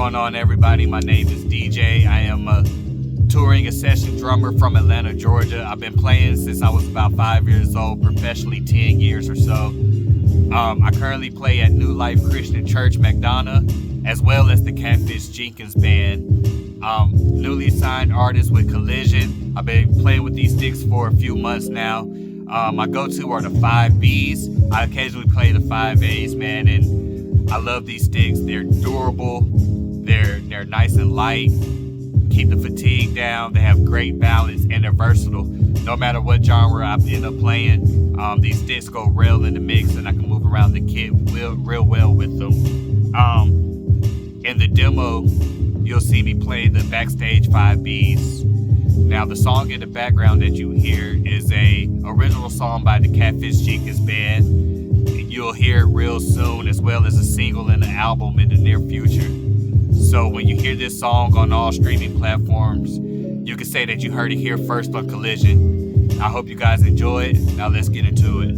going on, everybody? My name is DJ. I am a touring a session drummer from Atlanta, Georgia. I've been playing since I was about 5 years old, professionally 10 years or so. I currently play at New Life Christian Church, McDonough, as well as the Catfish Jenkins Band. Newly signed artist with Collision. I've been playing with these sticks for a few months now. My go-to are the 5Bs. I occasionally play the 5As, man, and I love these sticks. They're durable. They're nice and light. Keep the fatigue down. They have great balance, and they're versatile. No matter what genre I end up playing, these sticks go real in the mix, and I can move around the kit real well with them. In the demo, you'll see me play the Backstage 5Bs. Now, the song in the background that you hear is a original song by the Catfish Jenkins Band. And you'll hear it real soon, as well as a single and an album in the near future. So when you hear this song on all streaming platforms, you can say that you heard it here first on Collision. I hope you guys enjoy it. Now let's get into it.